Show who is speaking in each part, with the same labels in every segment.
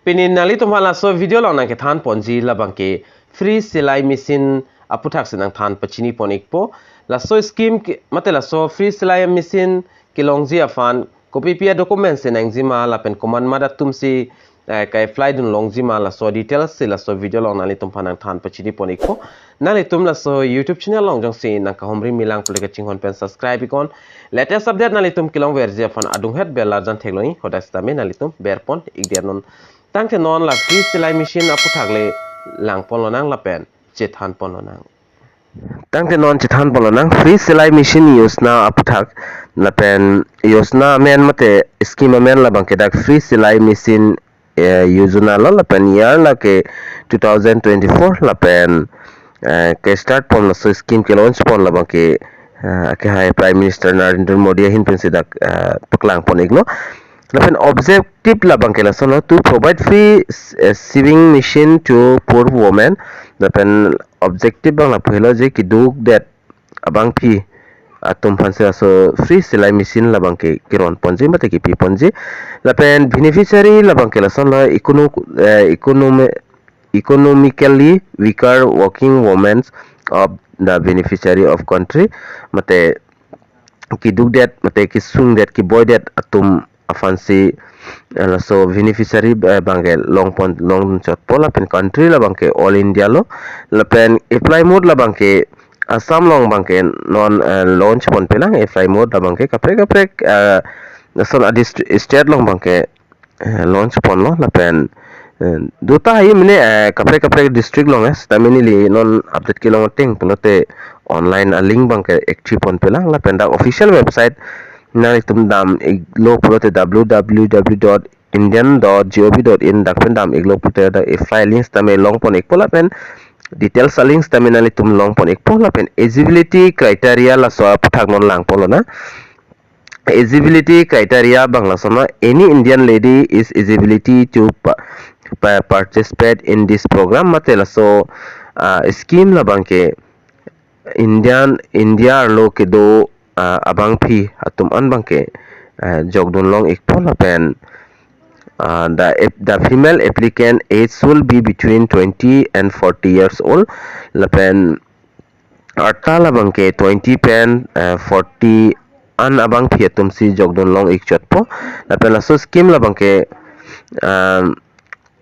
Speaker 1: Pinin nali tumhala so video long nang ke than ponji labang ke free silai machine aputhak senang than pachini ponik po la so scheme mate la so free silai machine kilongji afan copy pia document senang jima la pen command mada tumsi kai fly dun longji ma la so details se la so video long nali tum phanang than pachini ponik po nali tum la so YouTube channel long jong se nang ka homri milang pulika chinghon pen subscribe ikon latest update nali tum kilong verji afan adung het bel larjan thegloi hodasta me nali tum berpon igdernon tangte non la free silai machine aputhak le lang polonang la pen chethan polonang tangte non chethan polonang free silai machine yojana aputhak la pen yojana men mate scheme men la bangke dak free silai machine yojana la pen year la ke 2024 la pen ke start pon la so scheme ke launch pon la bangke ke hai prime minister Narendra Modi hin pen sidak paklang pon igno lapen objective la bangkela sono to provide free sewing machine to poor women lapen objective bang la phelo je ki duk that abang phi atum phanse so free silai machine la bangke kiron ponje mate ki pi ponje lapen beneficiary la bangkela sono economically weaker working women of the beneficiary of country mate ki duk that mate ki sung that ki boy that atum afansi so beneficiary bangke long shot pola pen country la bangke all India lo la pen apply mode la bangke Assam long bangke non launch pon pelang apply mode la bangke kapre son state long bangke launch pon lo la pen duta hi mine kapre district long es tamini li non update ke long ting pelote online link bangke active pon pelang la pen da official website na itum dam iglo purote www.indian.gov.in dakpen dam iglo purote da apply links tame long pon ikpola pen details links tame nali tum long pon ikpola pen eligibility criteria la so puthak non lang polo na eligibility criteria bangla sona any Indian lady is eligibility to participate in this program matela so scheme la bangke India lo ke do abang phi atum an bangke jogdun long ikpola pen the female applicant age should be between 20 and 40 years old la pen arta la bangke 20 pen 40 an abang phi atum si jogdun long ikchot po la pen la so scheme la bangke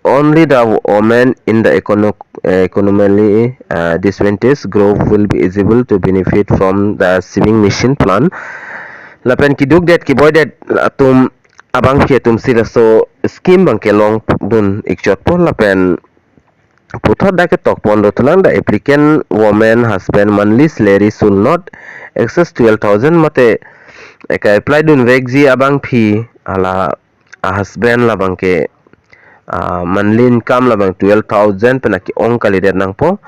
Speaker 1: only the women in the economically disadvantaged group will be able to benefit from the sewing machine plan. Lapen kiduk that kiboy that atum abang phi atum sila so scheme bangke long dun ikchot po lapen puthot da ke tok pon do tulang the applicant woman husband monthly salary should not excess 12,000 mate eka apply dun vegji abang phi ala husband la bangke monthly income la bang 12,000 penaki ong kali der nang po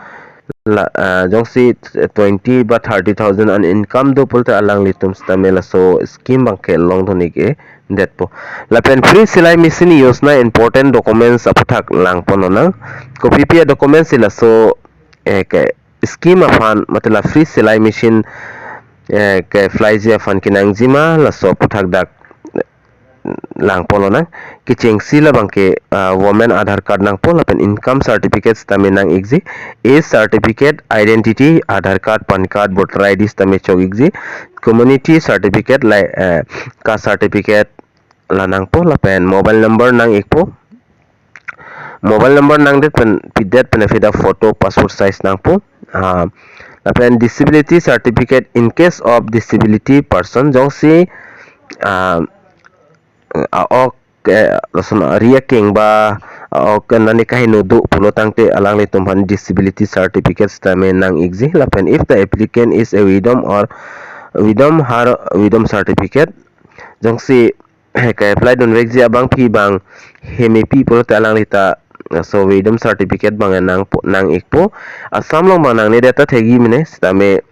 Speaker 1: la jong si 20 ba 30,000 an income do pulta alang litum stamela so scheme bang ke long thoni ke det po la pen free silai machine yojana important documents aputhak lang pono na copy pia documents ila so ke scheme afan matla free silai machine ke fly ji afan kinang jima la so puthak dak lang polo nang kicheng sila bangke woman aadhar card nang polo pen income certificates tame nang exi age certificate identity aadhar card pan card voter id tame chog exi community certificate lai ka certificate la nang polo pen mobile number nang ekpo mobile number nang det pen pidet pen fida photo passport size nang po pen disability certificate in case of disability person jong si ria king ba nani kahinu du pulo tangte alang le tumhan disability certificates tame nang exi lapen if the applicant is a widow or widow certificate jong si ka apply don vexi abang phi bang heme pi pulo alang lita so widow certificate bang nang ikpo Assam long bang nang ne data thegi mine tame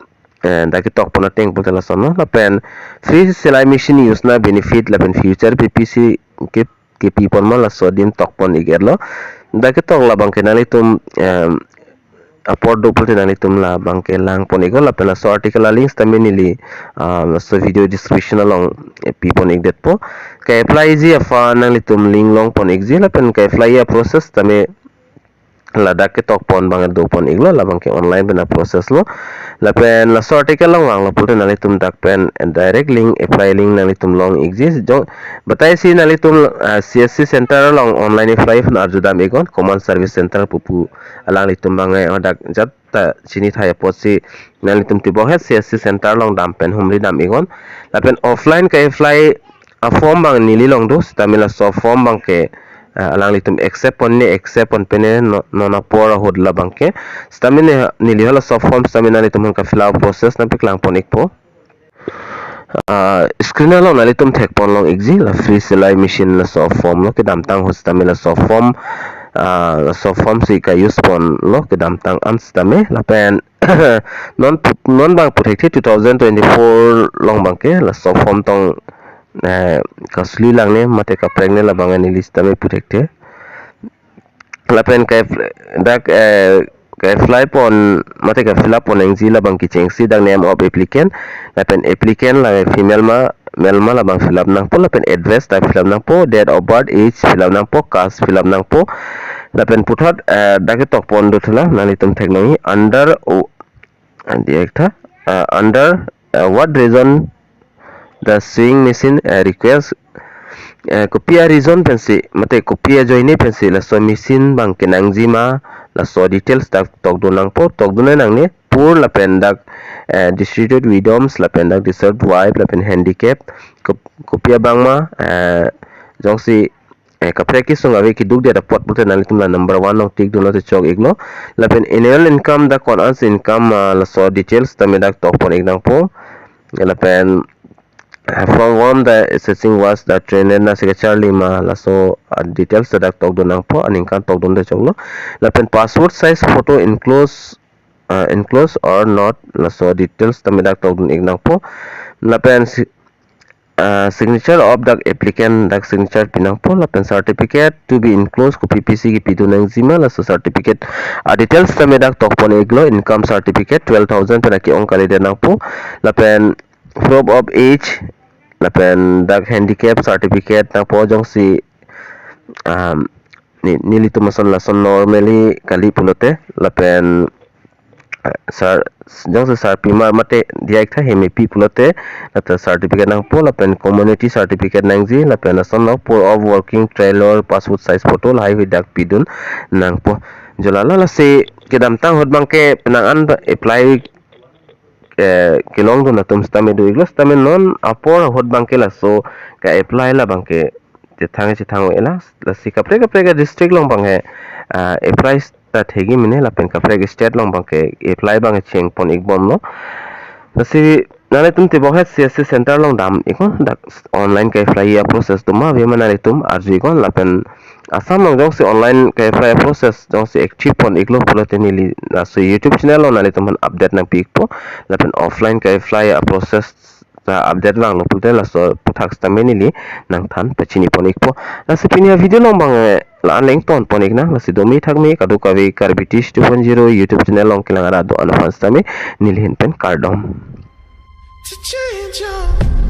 Speaker 1: da ki tok pona teng putela sono la pen free silai machine yojana benefit la pen future ppc ke people ma la so din tok pon igerlo da ki tok la bang kenali tum aport do pulte nali tumla bangke lang pon ego la pela so article links tami nili so video description along pi pon ek det po ka apply ji afa nali tum link long pon ek ji la pen ka apply ya process tami ladak ke tok pon bang do pon iglo la bang ke online bena process lo la pen la so article long wang la pulte nali tum dak pen and direct link apply link nali tum long exist jo batai si nali tum CSC center long online apply fun arjudam egon common service center pupu alang li tum bang dak jat ta sini thaya posi nali tum tibo he CSC center long dam pen humri dam egon la pen offline ka apply a form bang nili long do stamila so form bang ke alang litum accept on pene nona pora hodla bangke stamina nili hala soft form stamina litum ka fill out process na piklang ponik po screen lo na litum thek pon long exi la free Silai machine la soft form lo ke damtang ho stamina soft form si ka use pon lo ke damtang an stame la pen non bang protected 2024 long bangke la soft form tong kasli lang ne mate ka pregne la bangan ni lista me protecte la pen ka dak ka fly pon mate ka fill up on engzi la bang ki chengsi dak name of applicant la pen applicant la female ma male ma la bang fill up nang po la pen address dak fill up nang po date of birth age fill up nang po caste fill up nang po la pen puthat dak tok pon do thla nali tum technology under under what reason the sewing machine requires kopia reason pensi mate kopia joine pensi la so machine bang kenang jima la so details tak tok donang po tok dunai nang ne pur la pen dak distributed widows la pen dak disabled wife la pen handicap kopia bang ma jongsi kapre ki song ave ki duk de report putte nali tumla number 1 ong tik duno te chok iglo la pen annual income da kon ans income la so details tame dak tok pon ignang po la pen from one the assessing was the trainer na signature lima la so details that tok don nang po aning kan tok don de choglo la pen passport size photo enclose or not la so details tame dak tok don ignang po la pen signature of the applicant dak signature pinang po la pen certificate to be enclosed ko PPC ki pidu nang zima la so certificate details tame dak tok pon iglo income certificate 12,000 pen ki ong kali de nang po la pen proof of age la pen dak handicap certificate na po jong si nili tumason la son normally kali pulote la pen sar jong si sar pima mate dia ikha heme pi pulote la certificate nang po la pen community certificate nang ji la pen son no po of working trailer passport size photo la hi dak pidun nang po jolala la se kedam tang hot bangke penangan apply kilong do na tum stame do iglos tame non apor hot bangke la so ka apply la bangke te thang ela la si kapre ka district long banghe apply ta thegi mine la pen kapre state long bangke apply banghe cheng pon igbom no la si nale tum te bohet CSC center long dam ikon dak online ka apply ya process tuma ve manale tum arji kon la pen Assam long jong si online ka apply process jong si active pon iglo pulote nili na so YouTube channel on nali tuman update nang pik po la pen offline ka apply process ta update lang lo pulote la so puthak sta menili nang than pachini pon ikpo la si pinia video long bang la an leng pon ik na la si domi thak mi kadu kawi karbitis 2.0 YouTube channel long kilang ara do an fans tami nilhin pen KARDOM to change your